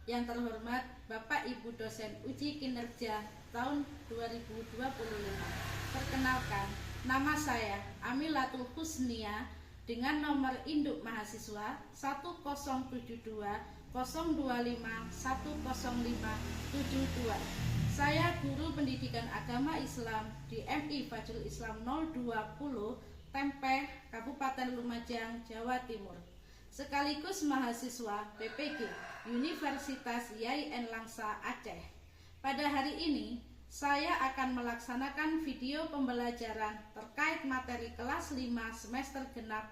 Yang terhormat Bapak Ibu dosen uji kinerja tahun 2025. Perkenalkan, nama saya Amilatul Husnia dengan nomor induk mahasiswa 1025025100572. Saya guru pendidikan agama Islam di MI Fajrul Islam 020 Tempeh, Kabupaten Lumajang, Jawa Timur, sekaligus mahasiswa PPG Universitas YAIN Langsa Aceh. Pada hari ini saya akan melaksanakan video pembelajaran terkait materi kelas 5 semester genap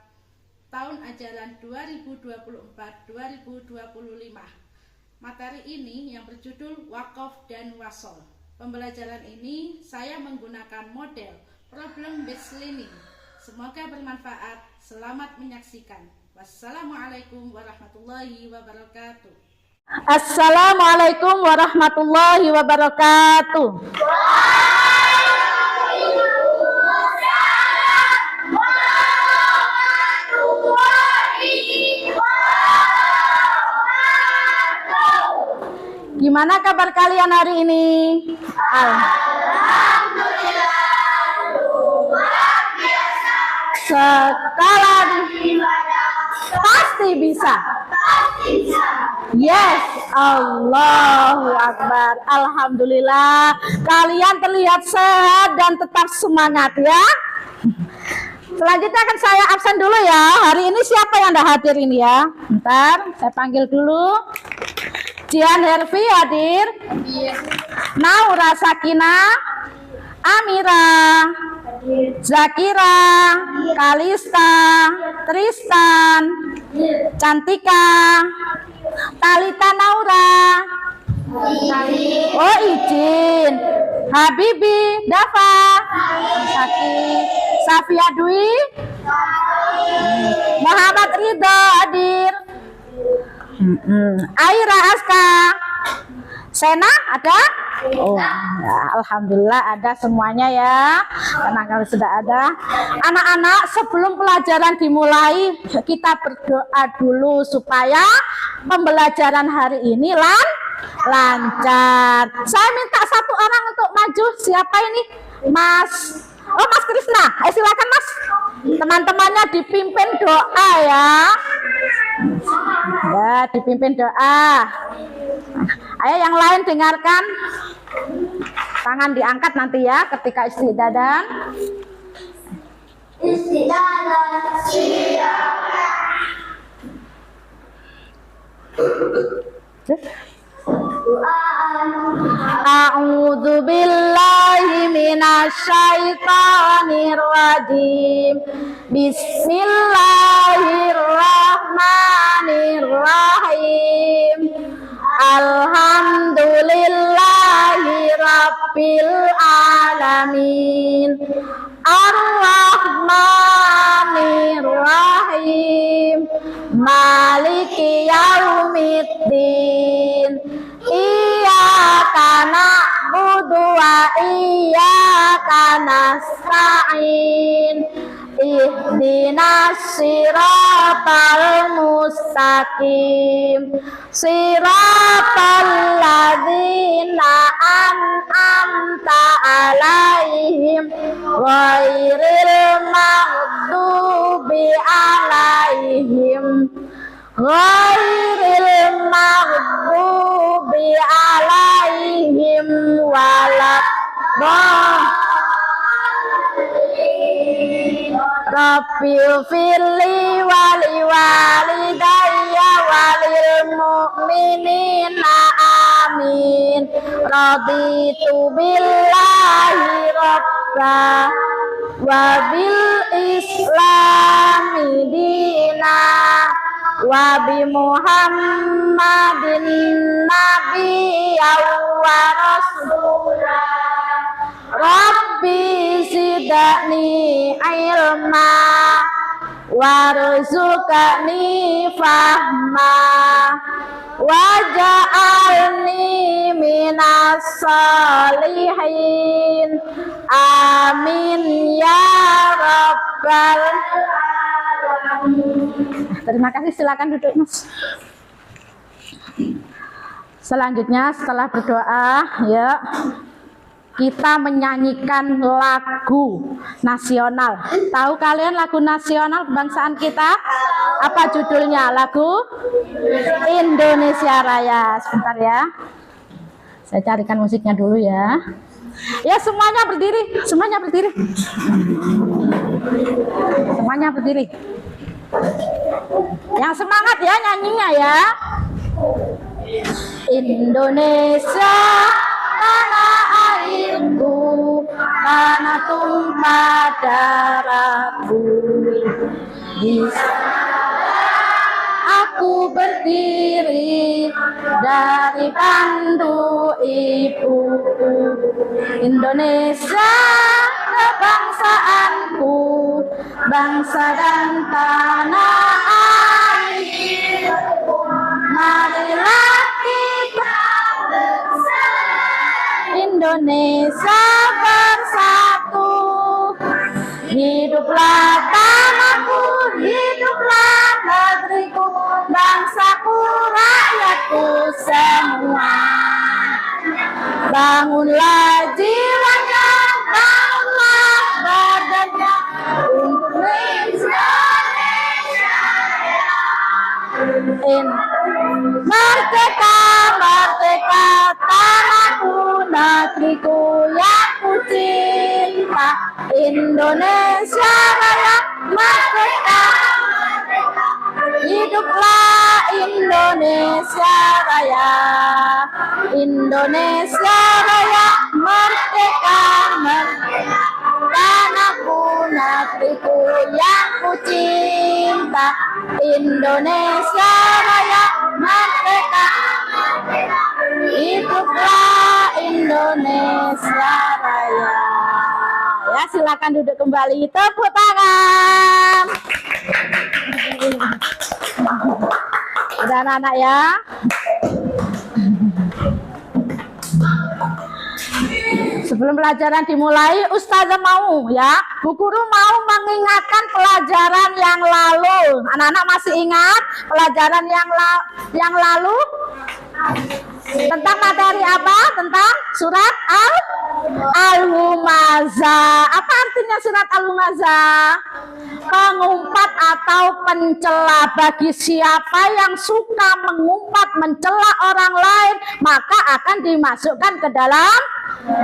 tahun ajaran 2024-2025. Materi ini yang berjudul Wakaf dan Wasol. Pembelajaran ini saya menggunakan model problem based learning. Semoga bermanfaat. Selamat menyaksikan. Wassalamualaikum warahmatullahi wabarakatuh. Assalamualaikum warahmatullahi wabarakatuh. Gimana kabar kalian hari ini? Alhamdulillah, luar biasa. Sekarang pasti bisa. Yes, Allahu Akbar. Alhamdulillah, kalian terlihat sehat dan tetap semangat ya. Selanjutnya akan saya absen dulu ya. Hari ini siapa yang dah hadir ini ya? Bentar, saya panggil dulu. Jian Hervi hadir. Naura Sakina, Amira, Zakira, Kalista, Tristan, Cantika, Talita Naura, oh izin, Habibi, Dafa, Saki, Safia Dwi, Muhammad Ridho hadir, Aira Aska, Sena ada? Oh ya, alhamdulillah ada semuanya ya. Karena kalau sudah ada. Anak-anak, sebelum pelajaran dimulai, kita berdoa dulu supaya pembelajaran hari ini lancar. Saya minta satu orang untuk maju. Siapa ini? Mas. Oh, Mas Krisna. Silakan Mas. Teman-temannya dipimpin doa ya. Ya, dipimpin doa. Ayo yang lain dengarkan. Tangan diangkat nanti ya ketika istidadan. Istidadan siap. A'udzu billahi minasyaitonir rajim. Bismillahirrahmanirrahim. Alhamdulillahi rabbil alamin. Ar-Rahmanir-Rahim. Maliki yaumiddin. Iyyaka na'budu wa iyyaka nasta'in. Ihdinas siratal mustaqim. Siratal ladzina an'amta alaihim ghairil maghdubi alaihim Rabbil firli wali walidayya walil mu'minina amin. Raditu billahi rabba wa bil islami dina wa bi Muhammadin nabiyyan wa rasulah. Rabbi zidni ilma warzuqni fahma waj'alni minas salihin. Amin ya rabbal alamin. Terima kasih, silakan duduk Mas. Selanjutnya setelah berdoa ya, kita menyanyikan lagu nasional. Tahu kalian lagu nasional kebangsaan kita? Apa judulnya? Lagu Indonesia Raya. Sebentar ya. Saya carikan musiknya dulu ya. Ya, semuanya berdiri, semuanya berdiri. Semuanya berdiri. Yang semangat ya nyanyinya ya. Indonesia tanah airku, tanah tumpah darahku. Di sana aku berdiri dari pandu ibuku. Indonesia kebangsaanku, bangsa dan tanah airku. Marilah kita bersama, Indonesia bersatu. Hiduplah tanahku, hiduplah negeriku, bangsaku, rakyatku semua. Bangunlah jiwanya, bangunlah badannya untuk Indonesia. Merdeka, merdeka tanahku, negeriku yang ku cinta. Indonesia Raya merdeka, hiduplah Indonesia Raya. Indonesia Raya merdeka, merdeka tanahku, negeriku yang ku cinta. Indonesia Raya merdeka, hiduplah Indonesia Raya. Ya, silakan duduk kembali, tepuk tangan. Udah anak-anak ya. Sebelum pelajaran dimulai, Ustazah mau ya, Bu Guru mau mengingatkan pelajaran yang lalu. Anak-anak masih ingat pelajaran yang lalu? Tentang materi apa? Tentang surat Al-Humazah. Apa artinya surat Al-Humazah? Pengumpat atau pencela. Bagi siapa yang suka mengumpat, mencela orang lain, maka akan dimasukkan ke dalam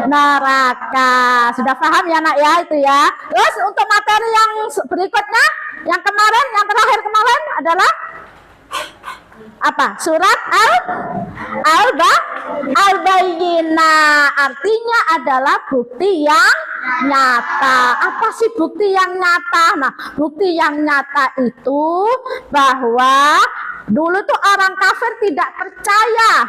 neraka. Sudah paham ya nak ya itu ya. Terus untuk materi yang berikutnya, yang kemarin, yang terakhir kemarin adalah apa? Surat Al-Bayyinah. Artinya adalah bukti yang nyata. Apa sih bukti yang nyata? Nah, bukti yang nyata itu bahwa dulu tuh orang kafir tidak percaya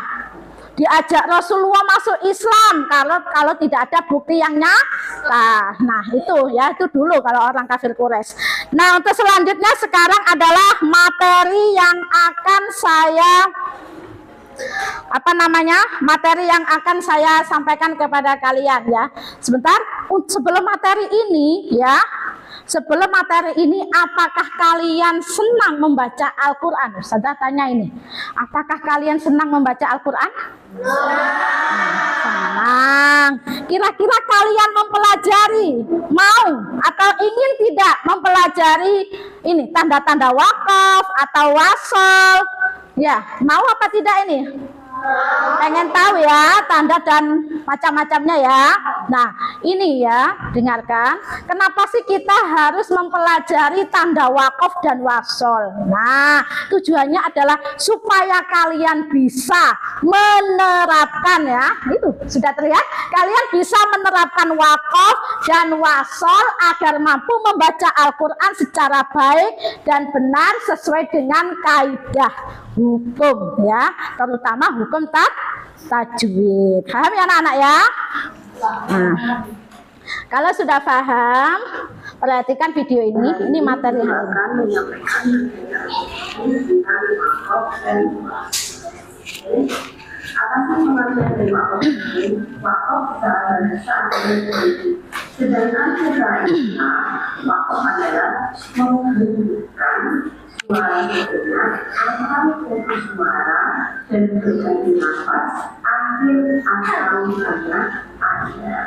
diajak Rasulullah masuk Islam kalau tidak ada bukti yang nyata. Nah itu ya, itu dulu kalau orang kafir Quraisy. Nah untuk selanjutnya sekarang adalah materi yang akan saya materi yang akan saya sampaikan kepada kalian ya. Sebentar, sebelum materi ini ya, sebelum materi ini, apakah kalian senang membaca Al-Quran? Saya tanya ini, apakah kalian senang membaca Al-Quran? Senang. Kira-kira kalian mempelajari, mau atau ingin tidak mempelajari ini tanda-tanda wakaf atau wasol? Ya, mau apa tidak ini? Pengen tahu ya tanda dan macam-macamnya ya. Nah ini ya, dengarkan, kenapa sih kita harus mempelajari tanda wakaf dan wasol? Nah tujuannya adalah supaya kalian bisa menerapkan ya, itu sudah terlihat, kalian bisa menerapkan wakaf dan wasol agar mampu membaca Al-Quran secara baik dan benar sesuai dengan kaidah hukum ya, terutama hukum tajwid. Paham ya anak-anak ya? Nah, kalau sudah paham, perhatikan video ini materi hari ini. Sedangkan sebaliknya, wakaf adalah menghentikan suara sejenak atau fokus suara dan berganti nafas akhir atau tengah ada.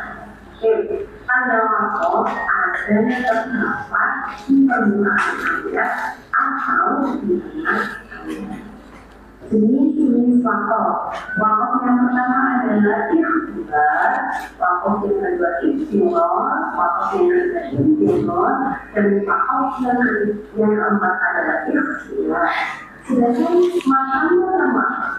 Pada wakaf ada terdapat di permukaan ayat atau di tengah ayat. Jenis wakaf. Wakaf yang pertama adalah ikhtibar, wakaf yang kedua ikhtibar, wakaf yang ketiga ikhtibar, dan wakaf yang keempat adalah ikhtibar. Sedangkan macam pertama,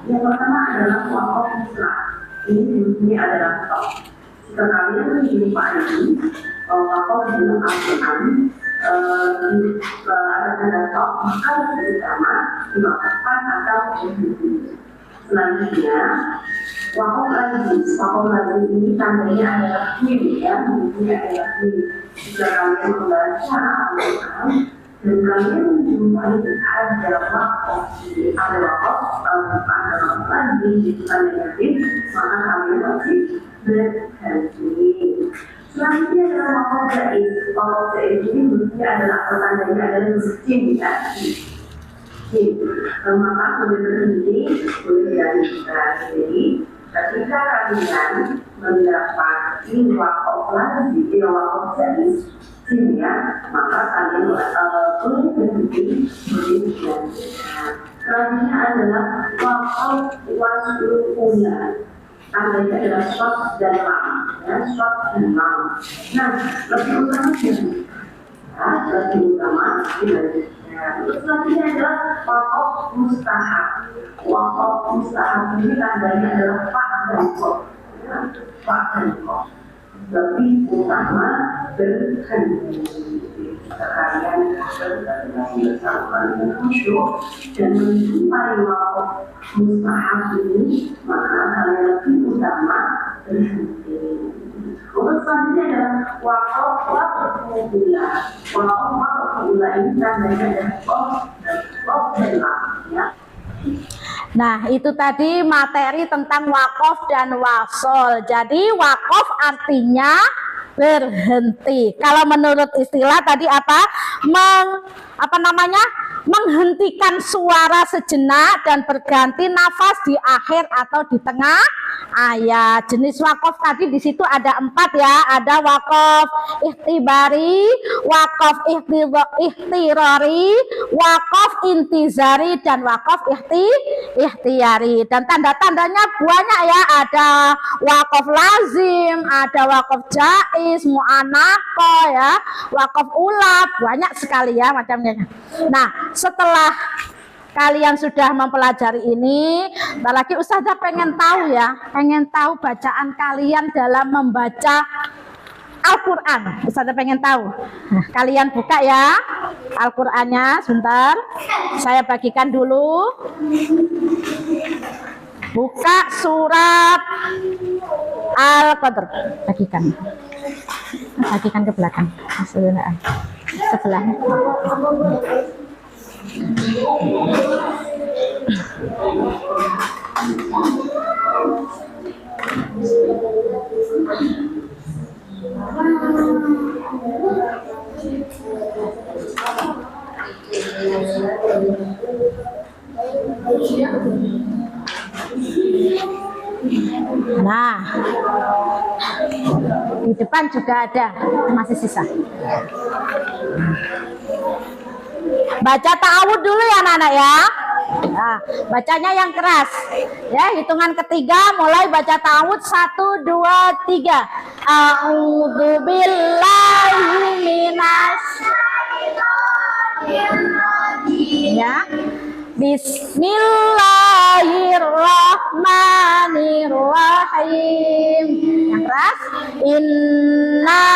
yang pertama adalah wakaf mutlak. Ini adalah top. Jika kalian menjumpa ini, wakaf dalam Al-Quran ada tanda top, maka lebih utama diwakafkan atau berhenti. Selanjutnya, wakaf lagi ini tandanya adalah mim, ya, bunyinya adalah mim. Jika kalian membaca Al-Quran dan kalian menjumpai ada wakaf, ada wakaf lagi di negatif, maka kalian wajib berhenti. Selanjutnya adalah wakaf jaiz. Wakaf jaiz ini bentuknya adalah tandanya adalah miskin, ya. Maka boleh berhenti, boleh dilanjutkan. Jadi ketika kalian mendapati wakaf lagi, wakaf jaiz, ya, maka kalian boleh berhenti, boleh dilanjutkan. Selanjutnya adalah wakaf waslu ula. Tandanya adalah short dan lam, ya, short dan lam. Nah, lebih utama lebih utama dilanjutkan. Selanjutnya adalah wakaf mustahab. Wakaf mustahab ini tandanya adalah pak dan kok, ya, pak dan kok. Lebih utama berhenti. Sekalian bersama dengan khusyuk dan menjumpai wakaf mustahab ini, maka kalian lebih utama berhenti. Untuk selanjutnya adalah wakaf ula. Wakaf ula ini tandanya adalah dan lam, ya. Nah, itu tadi materi tentang wakaf dan wasol. Jadi wakaf artinya berhenti. Kalau menurut istilah tadi menghentikan suara sejenak dan berganti nafas di akhir atau di tengah ayat. Jenis wakaf tadi di situ ada 4, ya. Ada wakaf ikhtibari, wakaf ikhtirari, wakaf intizari, dan wakaf ikhtiyari. Dan tanda-tandanya banyak, ya. Ada wakaf lazim, ada wakaf jaiz, mu'anaqah, ya, wakaf ula, banyak sekali, ya, macamnya. Nah, setelah kalian sudah mempelajari ini, lagi Ustazah pengen tahu, ya, pengen tahu bacaan kalian dalam membaca Al-Quran. Ustazah pengen tahu. Nah, kalian buka, ya, Al-Qurannya sebentar. Saya bagikan dulu. Buka surat Al-Qadr. Bagikan ke belakang. Sebelahnya. Nah, di depan juga ada, masih sisa. Baca ta'awud dulu, ya, anak-anak, ya. Nah, bacanya yang keras, ya. Hitungan ketiga mulai baca ta'awud. 1, 2, 3. A'udzubillahi minasyaitonirrajim, ya. Bismillahirrahmanirrahim. Yang keras. Inna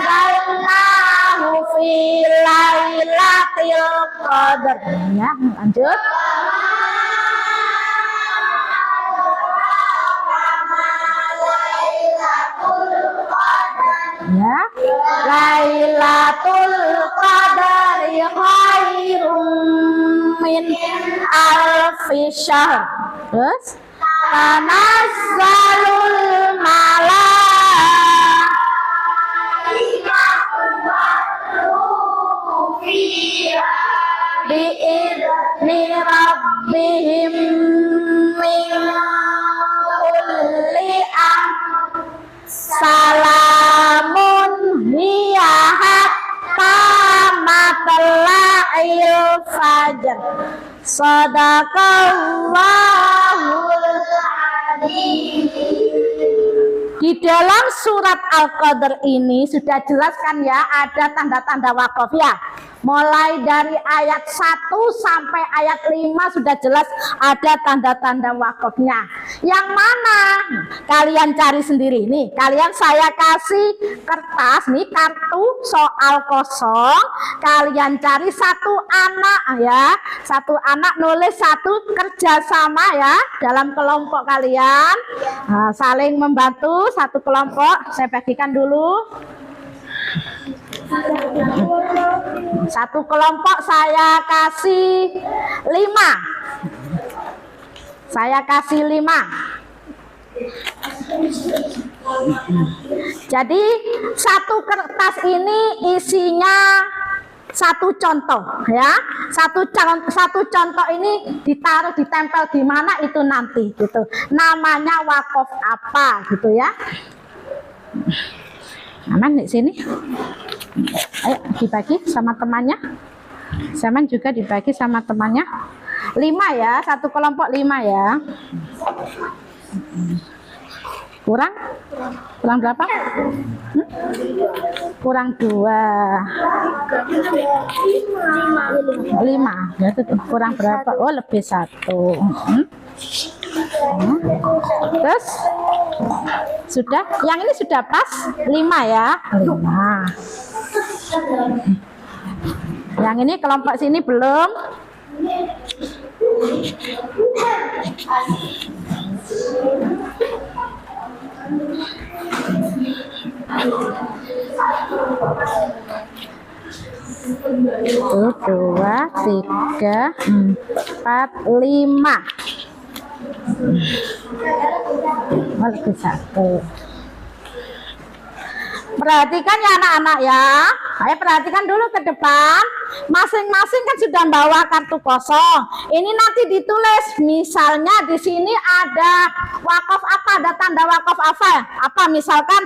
anzalnahu fi lailatul qadar. Ya, lanjut. Ya, Lailatul Qadari khairum min alfi syahr. Terus tanazzalul bi'izni rabbihim min kulli salamun hiya hatta matla'il fajr. Shadaqallahul adzim. Di dalam surat Al-Qadr ini sudah jelaskan ya, ada tanda-tanda wakaf ya. Mulai dari ayat 1 sampai ayat 5 sudah jelas ada tanda-tanda wakafnya. Yang mana? Kalian cari sendiri nih. Kalian saya kasih kertas nih, kartu soal kosong. Kalian cari satu anak ya. Satu anak nulis satu kerjasama ya dalam kelompok kalian. Nah, saling membantu satu kelompok. Saya bagikan dulu. Satu kelompok saya kasih 5. Saya kasih 5. Jadi satu kertas ini isinya satu contoh ya. Satu contoh ini ditaruh, ditempel di mana itu nanti gitu. Namanya wakaf apa gitu ya. Aman di sini. Ayo dibagi sama temannya. Saman juga dibagi sama temannya. 5 ya, satu kelompok 5 ya. Kurang berapa? Kurang 2. 5. Ya, kurang berapa? Oh, lebih 1. Terus sudah, yang ini sudah pas 5 ya. 5. Yang ini kelompok sini belum. Satu, 2, 3, 4, 5. Lebih 1. Perhatikan ya anak-anak ya. Ayo perhatikan dulu ke depan. Masing-masing kan sudah bawa kartu kosong. Ini nanti ditulis. Misalnya di sini ada wakaf apa? Ada tanda wakaf apa? Apa misalkan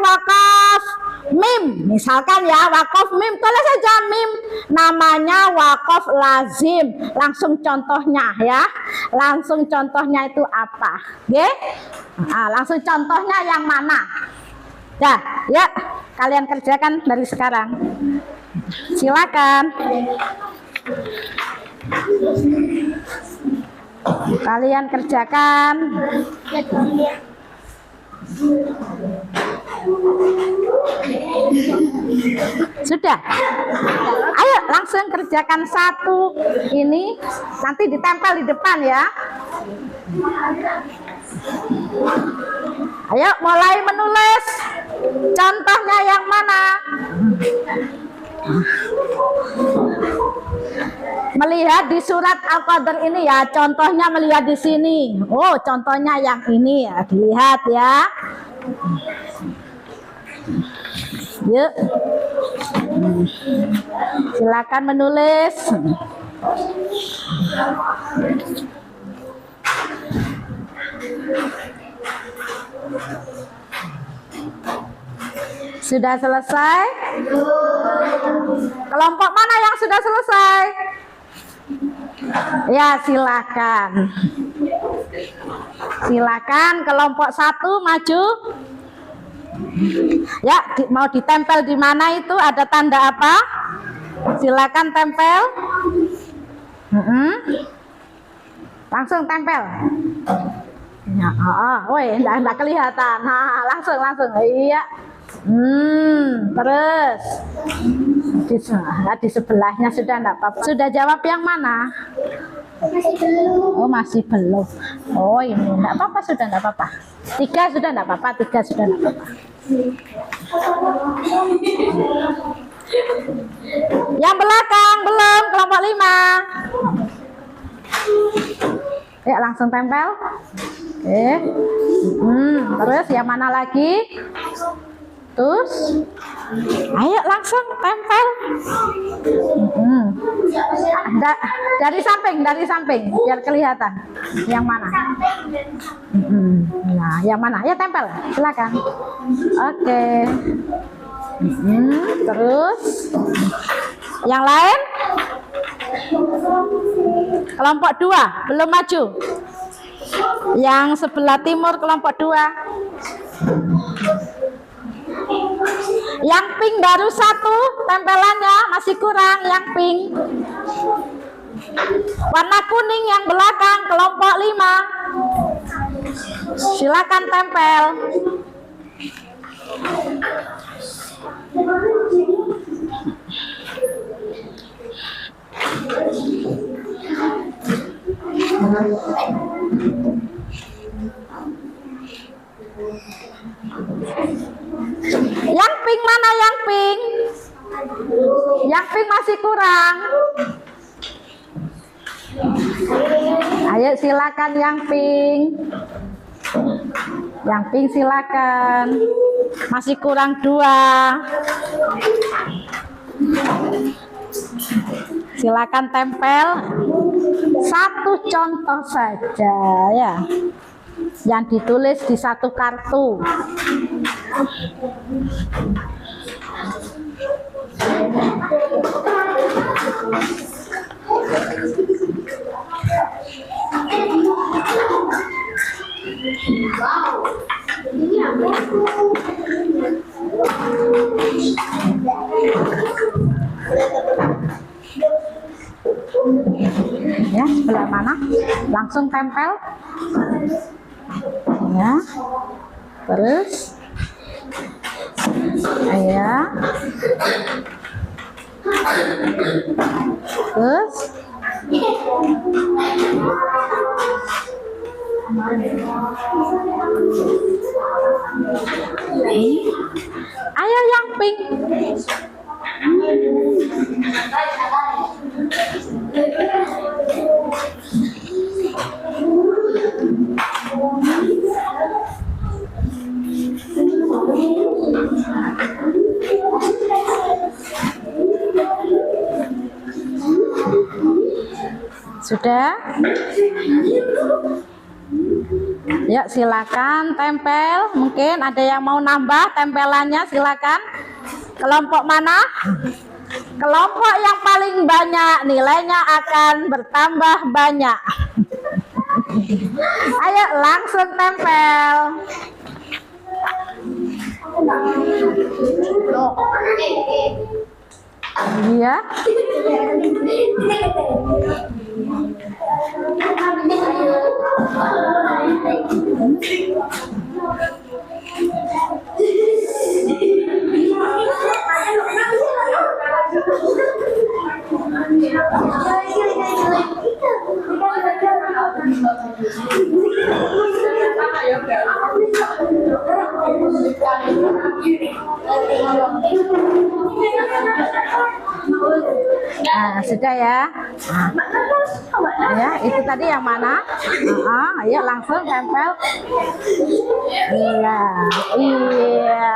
wakaf mim. Misalkan ya wakaf mim. Tulis saja mim. Namanya wakaf lazim. Langsung contohnya ya. Langsung contohnya itu apa? Oke? Nah, langsung contohnya yang mana? Ya, kalian kerjakan dari sekarang. Silakan. Kalian kerjakan. Sudah? Ayo langsung kerjakan satu ini, nanti ditempel di depan ya. Ayo mulai menulis. Contohnya yang mana? Melihat di surat Al-Qadr ini ya, contohnya melihat di sini. Oh, contohnya yang ini ya, dilihat ya. Yuk. Silakan menulis. Sudah selesai? Kelompok mana yang sudah selesai? Ya, silakan. Silakan kelompok 1 maju. Ya, mau ditempel di mana itu? Ada tanda apa? Silakan tempel. Langsung tempel. Ya, enggak kelihatan. Nah, langsung. Iya. Terus di sebelahnya sudah enggak apa-apa. Sudah jawab yang mana? Masih belum. Oh, masih belum. Oh, ini enggak apa-apa, sudah enggak apa-apa. 3 sudah enggak apa-apa, 3 sudah enggak apa-apa. Yang belakang belum, kelompok 5. Ya, langsung tempel. Oke. Terus yang mana lagi? Terus, ayo langsung tempel. Dari samping, biar kelihatan. Yang mana? Nah, yang mana? Ya tempel, silakan. Oke. Terus, yang lain? Kelompok 2 belum maju. Yang sebelah timur kelompok 2. Yang pink baru 1 tempelannya, masih kurang yang pink. Warna kuning yang belakang kelompok 5. Silakan tempel. Yang pink mana yang pink? Yang pink masih kurang. Ayo silakan yang pink. Yang pink silakan. Masih kurang 2. Silakan tempel 1 contoh saja ya. Yang ditulis di 1 kartu. Ya, sebelah mana? Langsung tempel. Ya. Terus. Ya. Terus. Ayo yang pink. Sudah? Ya, silakan tempel. Mungkin ada yang mau nambah tempelannya, silakan. Kelompok mana? Kelompok yang paling banyak nilainya akan bertambah banyak. Ayo langsung tempel. Iya. Nah, sudah ya. Ya, itu tadi yang mana? Ayo langsung tempel. Iya, iya.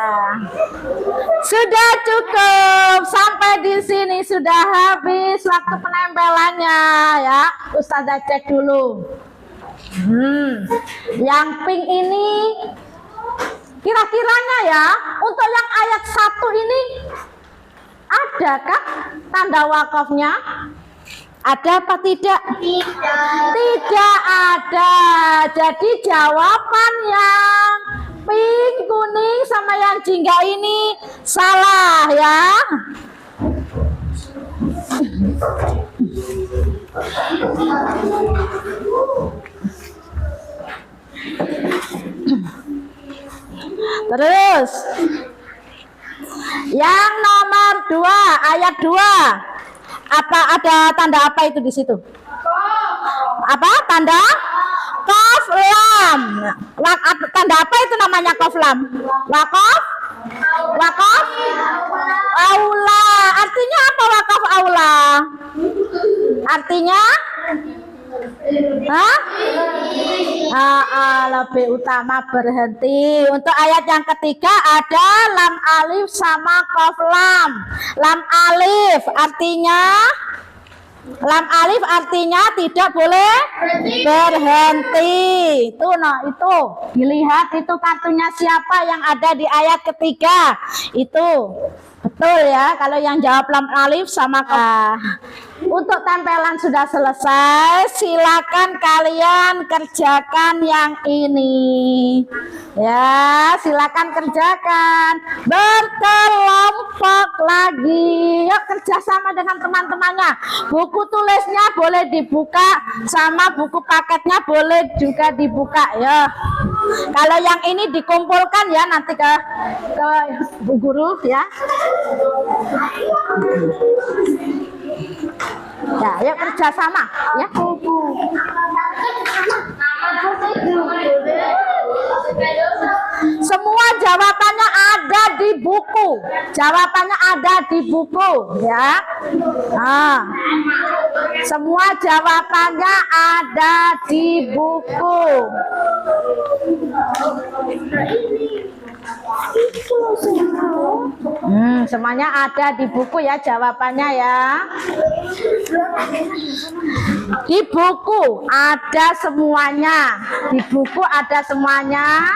Sudah cukup. Sampai di sini sudah habis waktu penempelannya ya. Ustazah cek dulu. Yang pink ini kira-kiranya ya, untuk yang ayat 1 ini adakah tanda wakafnya? Ada apa tidak? Tidak ada. Jadi jawaban yang pink, kuning sama yang jingga ini salah ya. Terus yang nomor 2, ayat 2. Apa ada tanda apa itu di situ? Apa tanda? Qaf lam. Tanda apa itu namanya qaf lam? Wakaf? Wakaf? Aula. Artinya apa wakaf aula? Artinya Hah? Lebih utama berhenti. Untuk ayat yang ketiga ada lam alif sama qaf lam. Lam alif artinya tidak boleh berhenti. Itu itu dilihat itu kartunya siapa yang ada di ayat ketiga. Itu betul ya, kalau yang jawab lam alif sama qaf. Untuk tempelan sudah selesai, silakan kalian kerjakan yang ini. Ya, silakan kerjakan. Berkelompok lagi. Yuk kerjasama dengan teman-temannya. Buku tulisnya boleh dibuka, sama buku paketnya boleh juga dibuka ya. Kalau yang ini dikumpulkan ya nanti ke Bu Guru ya. Ya, yuk kerjasama ya. Semua jawabannya ada di buku. Jawabannya ada di buku ya. Semua jawabannya ada di buku. Semuanya ada di buku ya jawabannya ya. Di buku ada semuanya. Di buku ada semuanya.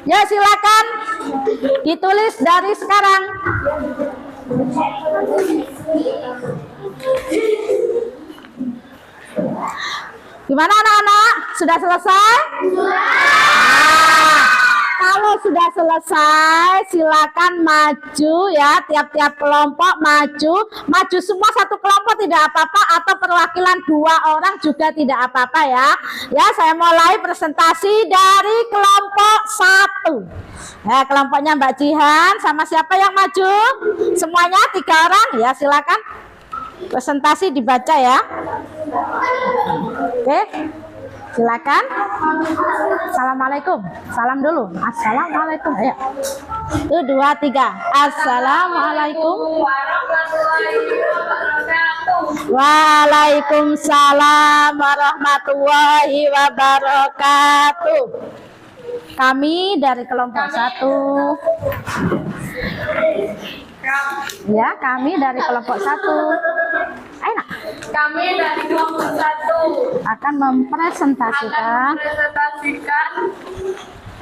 Ya silakan ditulis dari sekarang. Gimana anak-anak? Sudah selesai? Kalau sudah selesai, silakan maju ya. Tiap-tiap kelompok maju. Maju semua satu kelompok tidak apa-apa, atau perwakilan 2 orang juga tidak apa-apa ya. Ya, saya mulai presentasi dari kelompok 1. Ya, kelompoknya Mbak Jihan sama siapa yang maju? Semuanya 3 orang ya, silakan. Presentasi dibaca ya. Oke, silakan. Assalamualaikum. Salam dulu. Assalamualaikum. Ayo. 1, 2, 3. Assalamualaikum warahmatullahi wabarakatuh. Waalaikumsalam warahmatullahi wabarakatuh. Kami dari kelompok 1. Ya, kami dari kelompok 1. Enak. Kami dari kelompok 1 akan mempresentasikan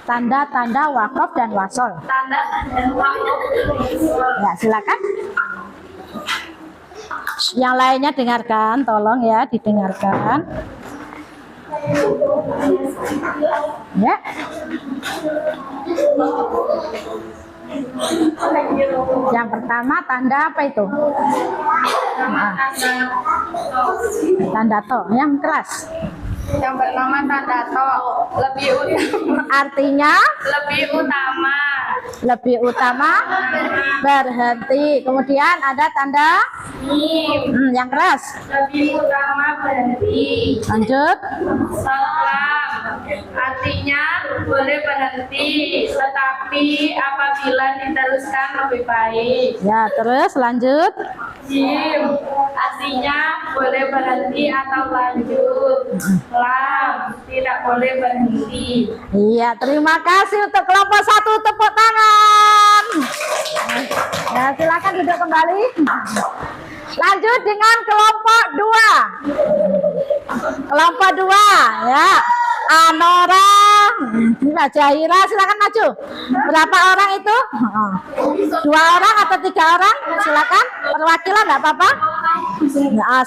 tanda-tanda wakaf dan wasol. tanda-tanda wakaf. Ya, silakan. Yang lainnya dengarkan, tolong ya didengarkan. Ya. Yang pertama tanda apa itu? Tanda to, yang keras. Yang pertama tanda to, lebih utama. Artinya lebih utama berhenti. Kemudian ada tanda yang keras. Lebih utama berhenti. Lanjut. Salam, artinya boleh berhenti, tetapi apabila diteruskan lebih baik. Ya, terus lanjut. Jim, artinya boleh berhenti atau lanjut. Lam, tidak boleh berhenti. Iya, terima kasih untuk kelompok 1, tepuk tangan. Ya, silakan duduk kembali. Lanjut dengan kelompok 2. Kelompok 2 ya. Anora, Mbak Jahira, silakan maju. Berapa orang itu? 2 orang atau 3 orang? Silakan. Perwakilan enggak apa-apa?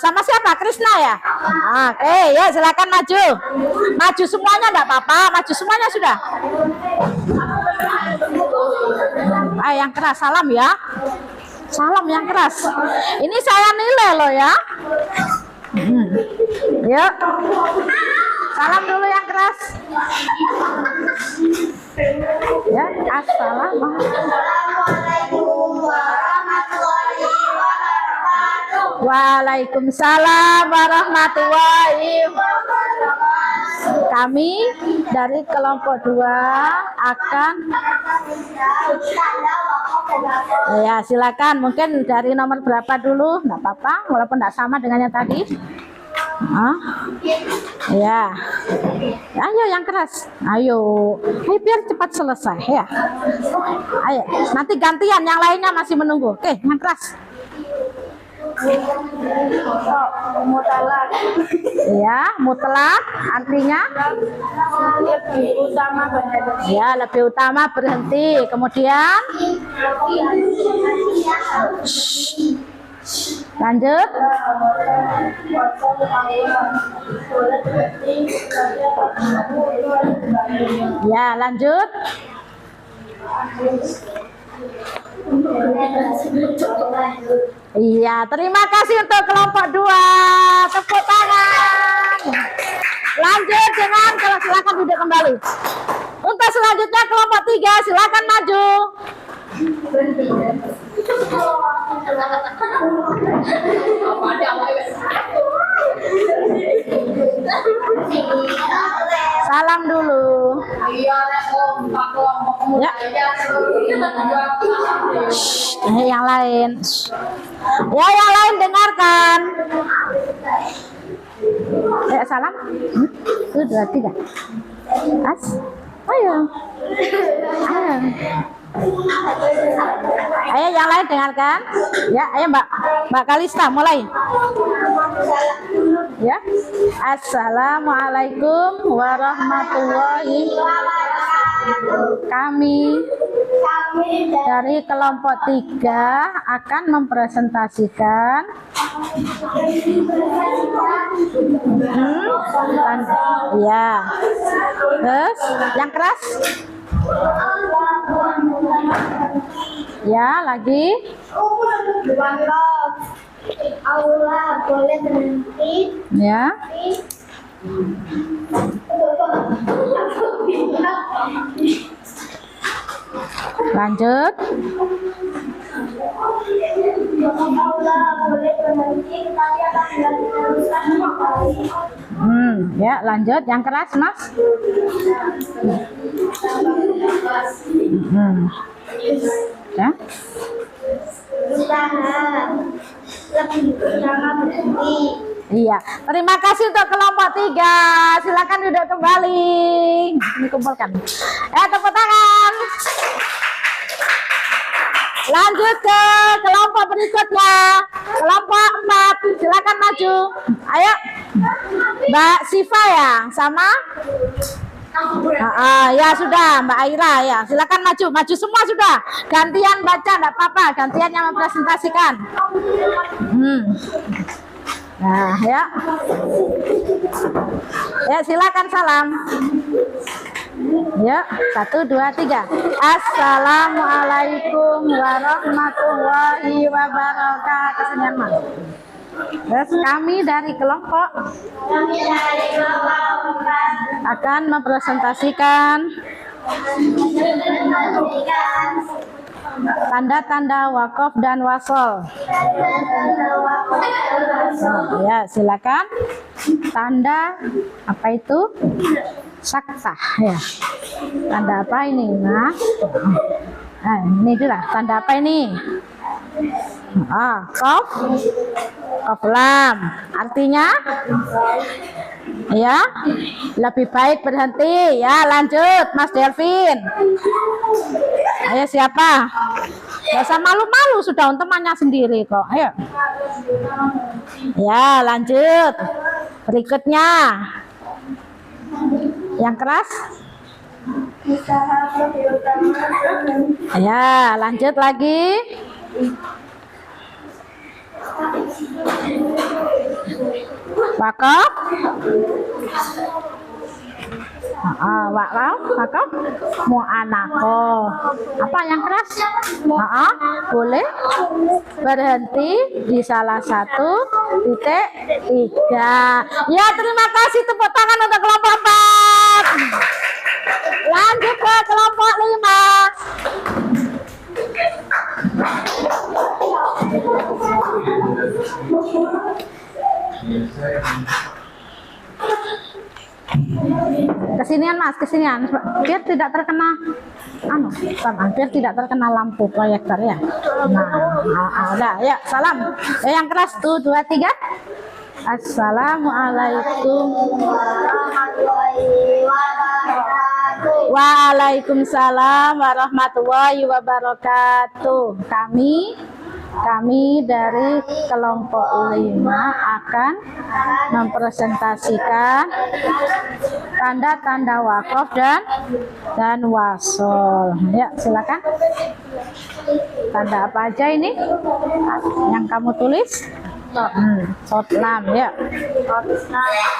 Sama siapa? Krisna ya? Oke, ya silakan maju. Maju semuanya enggak apa-apa. Maju semuanya sudah. Yang keras, salam ya. Salam yang keras. Ini saya nilai loh ya. Yuk. Salam dulu yang keras. Ya, assalamualaikum warahmatullahi wabarakatuh. Waalaikumsalam warahmatullahi wabarakatuh. Kami dari kelompok 2 akan ya silakan, mungkin dari nomor berapa dulu, enggak apa-apa walaupun enggak sama dengan yang tadi. Ya. Ayo yang keras. Ayo biar cepat selesai ya. Ayo, nanti gantian yang lainnya masih menunggu. Oke, yang keras. Mutlak. Ya, mutlak artinya Lebih utama berhenti. ya lebih utama berhenti. Kemudian lanjut. Ya, lanjut. Iya, terima kasih untuk kelompok 2. Tepuk tangan. Lanjut dengan silakan duduk kembali. Untuk selanjutnya kelompok 3 silakan maju. Salam dulu. Ya. Yang lain. Ya, yang lain dengarkan. Salam. 1, 2, 3. Ayo. Ayo yang lain dengarkan. Ya, ayo Mbak Kalista mulai. Ya. Assalamualaikum warahmatullahi wabarakatuh. Kami dari kelompok 3 akan mempresentasikan ya. Terus yang keras. Ya, lagi. Allah boleh berhenti. Ya. Lanjut. Allah boleh berhenti, tapi akan diteruskan kembali. Ya, lanjut yang keras, Mas. Ya. Lebih utama berhenti. Iya, terima kasih untuk kelompok 3. Silakan duduk kembali. Ini kumpulkan. Tepuk tangan. Lanjut ke kelompok berikutnya. Kelompok 4, silakan maju. Ayo, Mbak Siva ya, sama? Ya sudah, Mbak Aira ya. Silakan maju semua sudah. Gantian baca, enggak apa-apa. Gantian yang mempresentasikan. Nah, ya. Ya, silakan salam. Ya, 1, 2, 3. Assalamualaikum warahmatullahi wabarakatuh. Kesenian Mas. Terus kami dari kelompok akan mempresentasikan tanda-tanda wakaf dan wasol. Ya, silakan. Tanda apa itu? Saktah ya. Tanda apa ini, Mas? Nah, ini adalah tanda apa ini? Qaf, qaf lam. Artinya ya, lebih baik berhenti. Ya, lanjut Mas Delvin. Ayo siapa? Gak usah malu-malu, sudah temannya sendiri kok. Ayo. Ya, lanjut. Berikutnya. Yang keras. Ya, lanjut lagi. Wakaf. Wakaf. Mu'anako. Apa yang keras? Boleh berhenti di salah satu titik 3. Ya, terima kasih, tepuk tangan untuk kelompok 4. Lanjut ke kelompok 5. Kesinian Mas, kesinian biar tidak terkena biar tidak terkena lampu proyektor ya. Nah, udah ya, salam. Yang keras tuh 2 3. Assalamualaikum Waalaikumsalam warahmatullahi wabarakatuh. Kami dari kelompok 5 akan mempresentasikan tanda-tanda wakaf dan wasol. Ya, silakan. Tanda apa aja ini yang kamu tulis? Sotlam ya.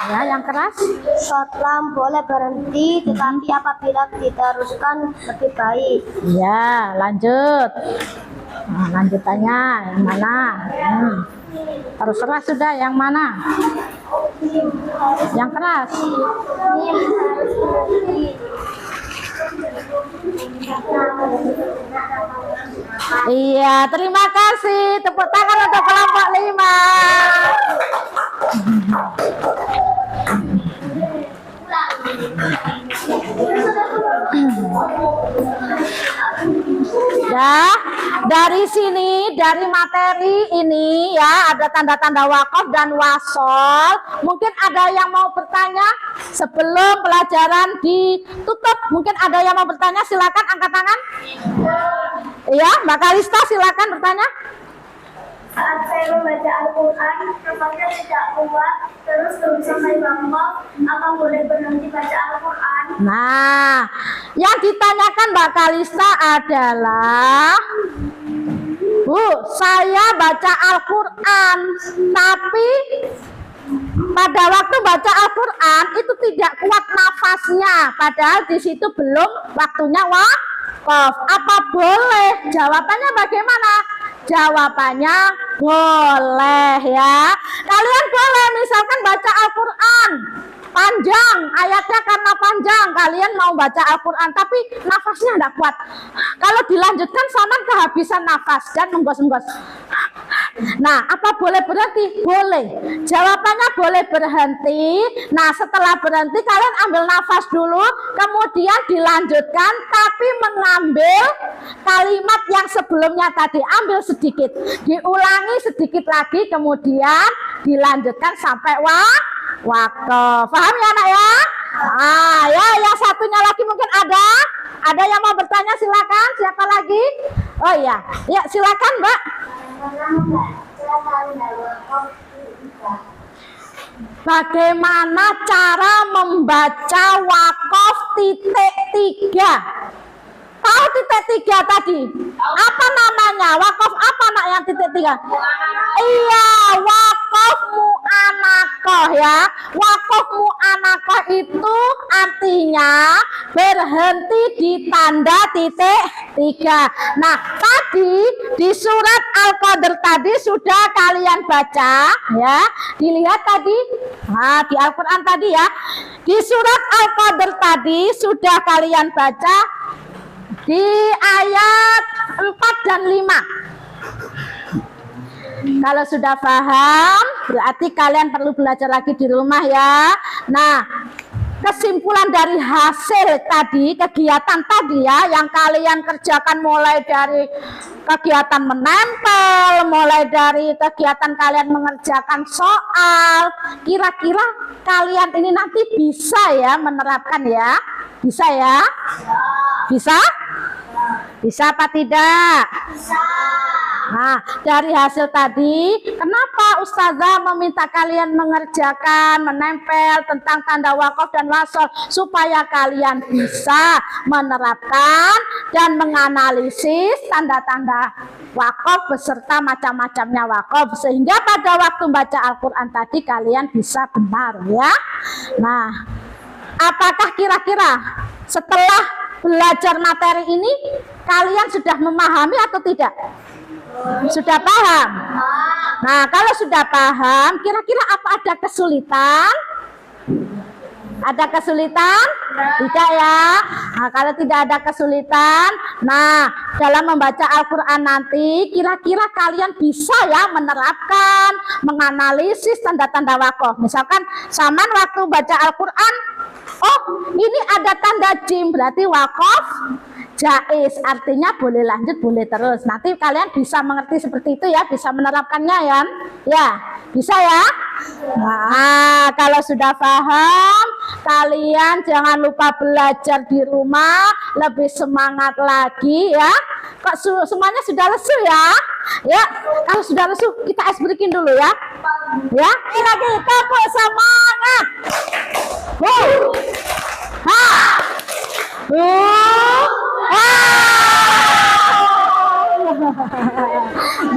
Ya, yang keras. Sotlam boleh berhenti, tetapi apabila diteruskan lebih baik. Ya, lanjut. Nah, lanjutannya yang mana? Harus keras sudah, yang mana? Yang keras. Iya, terima kasih. Tepuk tangan untuk kelompok 5. Ya, dari sini, dari materi ini ya, ada tanda-tanda wakaf dan wasol. Mungkin ada yang mau bertanya sebelum pelajaran ditutup. Mungkin ada yang mau bertanya, silakan angkat tangan. Iya, Mbak Kalista silakan bertanya. Saat saya membaca Al-Quran, nampaknya tidak kuat, terus sampai wakaf, apa boleh berhenti baca Al-Quran? Nah, yang ditanyakan Mbak Kalista adalah, Bu, saya baca Al-Quran, tapi pada waktu baca Al-Quran itu tidak kuat nafasnya, padahal di situ belum waktunya wakaf. Apa boleh? Jawabannya bagaimana? Jawabannya boleh ya. Kalian boleh misalkan baca Al-Quran panjang, ayatnya karena panjang, kalian mau baca Al-Quran tapi nafasnya tidak kuat. Kalau dilanjutkan sama kehabisan nafas dan menggos-menggos. Nah, apa boleh berhenti? Boleh. Jawabannya boleh berhenti. Nah, setelah berhenti kalian ambil nafas dulu, kemudian dilanjutkan tapi mengambil kalimat yang sebelumnya tadi, ambil sedikit, diulangi sedikit lagi, kemudian dilanjutkan sampai wakaf. Paham ya anak ya? Ya, yang satunya lagi mungkin ada yang mau bertanya, silakan. Siapa lagi? Oh iya, ya silakan Mbak. Bagaimana cara membaca wakaf titik 3? Tahu titik 3 tadi? Apa namanya? Wakaf apa nak yang titik 3? Iya, wakaf mu'anakoh ya. Wakaf mu'anakoh itu artinya berhenti di tanda titik 3. Nah, tadi di surat Al-Qadr tadi sudah kalian baca ya. Dilihat tadi. Nah, di Al-Quran tadi ya. Di surat Al-Qadr tadi sudah kalian baca di ayat 4 dan 5. Kalau sudah paham, berarti kalian perlu belajar lagi di rumah ya. Nah, kesimpulan dari hasil tadi, kegiatan tadi ya, yang kalian kerjakan mulai dari kegiatan menempel, mulai dari kegiatan kalian mengerjakan soal, kira-kira kalian ini nanti bisa ya menerapkan ya? Bisa ya? Bisa? Bisa apa tidak? Bisa. Nah, dari hasil tadi, kenapa Ustazah meminta kalian mengerjakan, menempel tentang tanda wakaf dan wasol, supaya kalian bisa menerapkan dan menganalisis tanda-tanda wakaf beserta macam-macamnya wakaf, sehingga pada waktu baca Al-Quran tadi kalian bisa benar ya. Nah, apakah kira-kira setelah belajar materi ini kalian sudah memahami atau tidak? Sudah paham? Nah, kalau sudah paham, kira-kira apa ada kesulitan? Ada kesulitan? Tidak ya. Nah, kalau tidak ada kesulitan, nah dalam membaca Al-Quran nanti kira-kira kalian bisa ya menerapkan, menganalisis tanda-tanda wakaf. Misalkan Saman waktu baca Al-Quran Oh, ini ada tanda jim, berarti wakaf jaiz, artinya boleh lanjut, boleh terus. Nanti kalian bisa mengerti seperti itu ya, bisa menerapkannya ya. Ya, bisa ya. Nah, kalau sudah paham, kalian jangan lupa belajar di rumah, lebih semangat lagi ya. Kok semuanya sudah lesu ya? Ya, kalau sudah lesu kita ice breaking dulu ya. Ya, ini lagi tepuk semangat. Wow. Ha.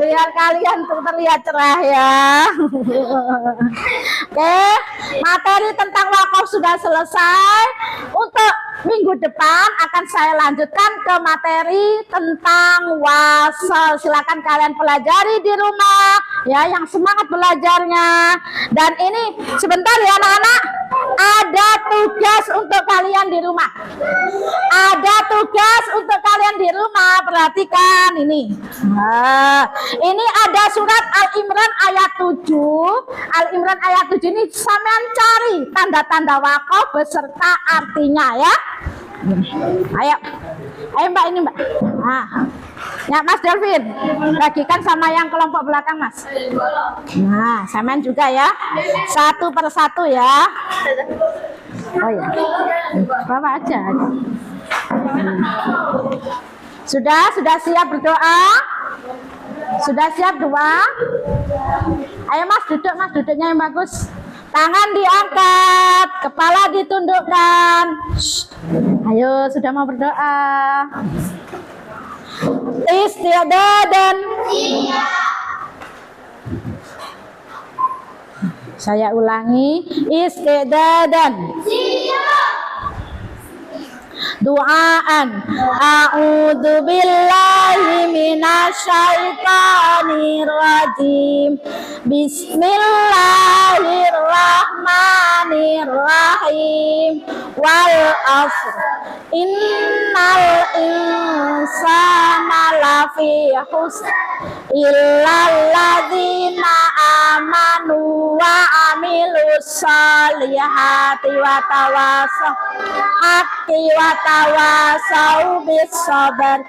Biar kalian terlihat cerah ya. Oke, materi tentang wakaf sudah selesai. Untuk minggu depan akan saya lanjutkan ke materi tentang wasal. Silakan kalian pelajari di rumah ya, yang semangat belajarnya. Dan ini sebentar ya anak-anak, ada tugas untuk kalian di rumah. Ada tugas untuk kalian di rumah. Perhatikan ini. Nah, ini ada surat Al-Imran ayat 7. Al-Imran ayat 7 ini sampean cari tanda-tanda wakaf beserta artinya ya. Ayo Mbak, ini Mbak. Nah, ya Mas Delvin, bagikan sama yang kelompok belakang Mas. Nah, sampean juga ya, satu persatu ya. Oh ya, bawa aja. Sudah siap berdoa? Sudah siap doa? Ayo Mas, duduknya yang bagus. Tangan diangkat, kepala ditundukkan. Shh. Ayo, sudah mau berdoa. Isti'dadan. Saya ulangi, isti'dadan. Duaan. A'udzu billahi minasyaitonir rajim. Bismillahirrahmanirrahim. Wal asr. Innal insana lafi khusr illal ladzina amanu wa amilus solihati wa tawassaw haqqi wa tawassaw bis sabr.